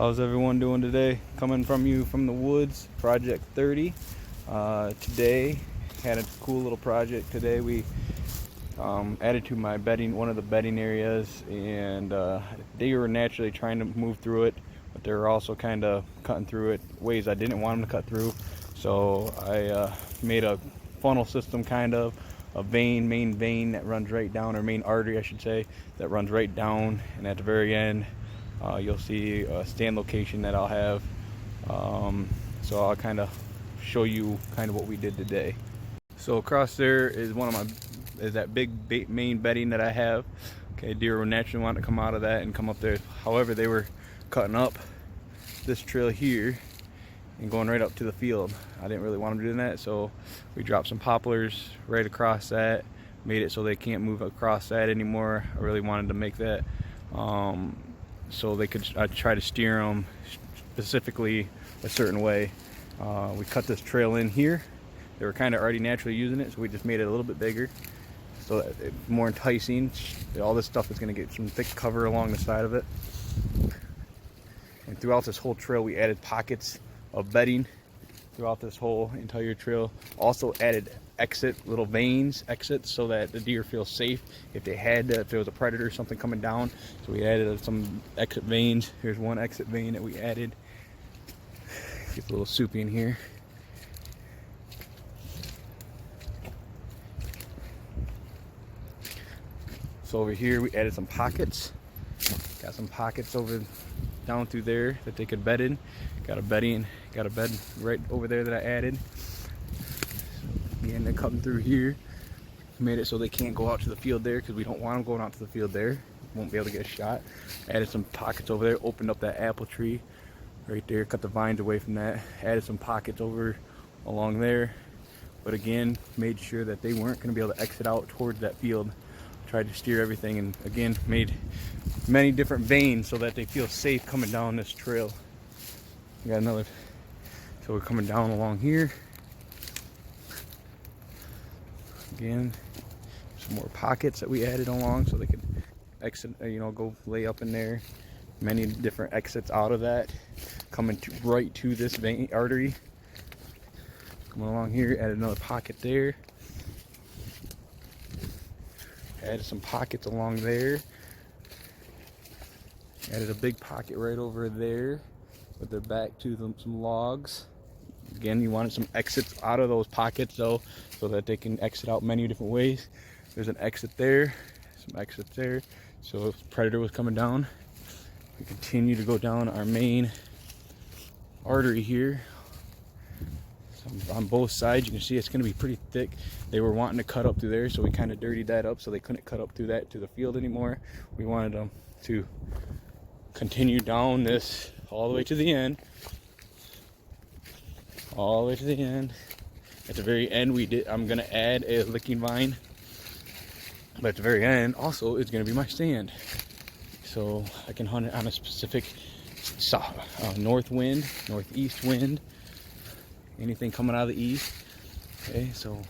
How's everyone doing today? Coming from you from the woods, Project 30. Today, had a cool little project today. We added to my bedding, one of the bedding areas, and they were naturally trying to move through it, but they were also kind of cutting through it ways I didn't want them to cut through. So I made a funnel system, kind of a main vein that runs right down, or main artery I should say, that runs right down, and at the very end you'll see a stand location that I'll have. So I'll kind of show you kind of what we did today. So across there is that big main bedding that I have. Okay, deer will naturally want to come out of that and come up there. However, they were cutting up this trail here and going right up to the field. I didn't really want them doing that, so we dropped some poplars right across that, made it so they can't move across that anymore. I really wanted to make that so they could try to steer them specifically a certain way. We cut this trail in here. They were kind of already naturally using it, so we just made it a little bit bigger so that it's more enticing. All this stuff is going to get some thick cover along the side of it. And throughout this whole trail, we added pockets of bedding throughout this whole entire trail. Also added little exits, so that the deer feel safe if there was a predator or something coming down. So we added some exit veins. Here's one exit vein that we added. Get a little soupy in here. So over here we added some pockets. Got some pockets down through there that they could bed in. Got a bed right over there that I added. And they're cutting through here. Made it so they can't go out to the field there, because we don't want them going out to the field there. Won't be able to get a shot. Added some pockets over there. Opened up that apple tree right there. Cut the vines away from that. Added some pockets over along there. But again, made sure that they weren't going to be able to exit out towards that field. Tried to steer everything, and again made many different veins so that they feel safe coming down this trail. We got another, so we're coming down along here. Again, some more pockets that we added along so they could exit, go lay up in there. Many different exits out of that, coming right to this vein artery. Coming along here, added another pocket there. Added some pockets along there. Added a big pocket right over there with their back to some logs. Again, you wanted some exits out of those pockets though, so that they can exit out many different ways. There's an exit there, some exits there. So if the predator was coming down, we continue to go down our main artery here. So on both sides, you can see it's going to be pretty thick. They were wanting to cut up through there, so we kind of dirtied that up so they couldn't cut up through that to the field anymore. We wanted them to continue down this all the way to the end. All the way to the end. At the very end, I'm going to add a licking vine. But at the very end, also, it's going to be my stand. So I can hunt it on a specific north wind, northeast wind. Anything coming out of the east. Okay, so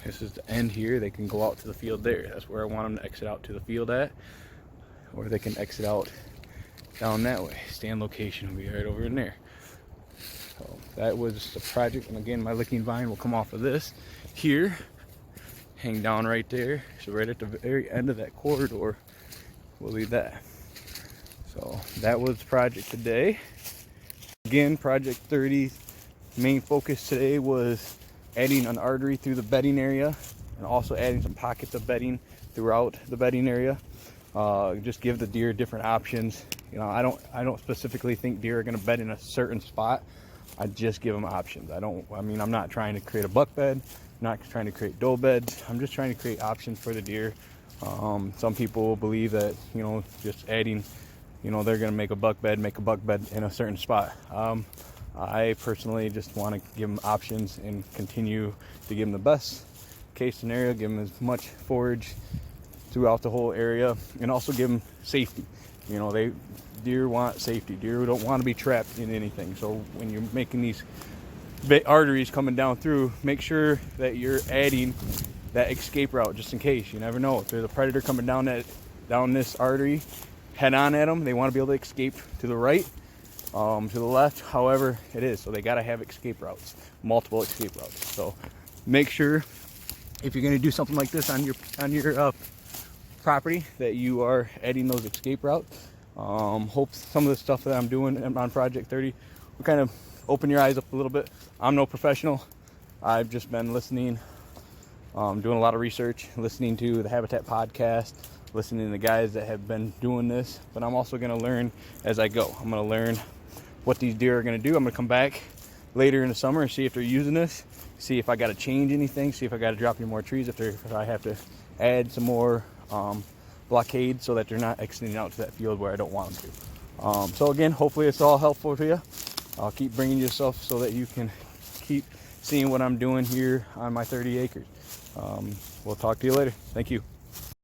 this is the end here. They can go out to the field there. That's where I want them to exit out to the field at. Or they can exit out down that way. Stand location will be right over in there. So that was the project. And again, my licking vine will come off of this here. Hang down right there. So right at the very end of that corridor, we'll leave that. So that was the project today. Again, Project 30. Main focus today was adding an artery through the bedding area, and also adding some pockets of bedding throughout the bedding area. Just give the deer different options. I don't specifically think deer are going to bed in a certain spot. I just give them options. I'm not trying to create a buck bed. I'm not trying to create doe beds. I'm just trying to create options for the deer. Some people believe that just adding, they're going to make a buck bed in a certain spot. I personally just want to give them options and continue to give them the best case scenario, give them as much forage throughout the whole area, and also give them safety. Deer want safety. Deer don't want to be trapped in anything. So when you're making these arteries coming down through, make sure that you're adding that escape route just in case. You never know if there's a predator coming down this artery. head on at them. They want to be able to escape to the right, to the left, however it is. So they got to have escape routes, multiple escape routes. So make sure if you're going to do something like this on your property that you are adding those escape routes. Hope some of the stuff that I'm doing on Project 30 will kind of open your eyes up a little bit. I'm no professional. I've just been listening, doing a lot of research, listening to the Habitat podcast, listening to the guys that have been doing this. But I'm also going to learn as I go. I'm going to learn what these deer are going to do. I'm going to come back later in the summer and see if they're using this, see if I got to change anything, see if I got to drop any more trees, if I have to add some more blockade so that they're not extending out to that field where I don't want them to. So again, hopefully it's all helpful to you. I'll keep bringing you stuff so that you can keep seeing what I'm doing here on my 30 acres. We'll talk to you later. Thank you.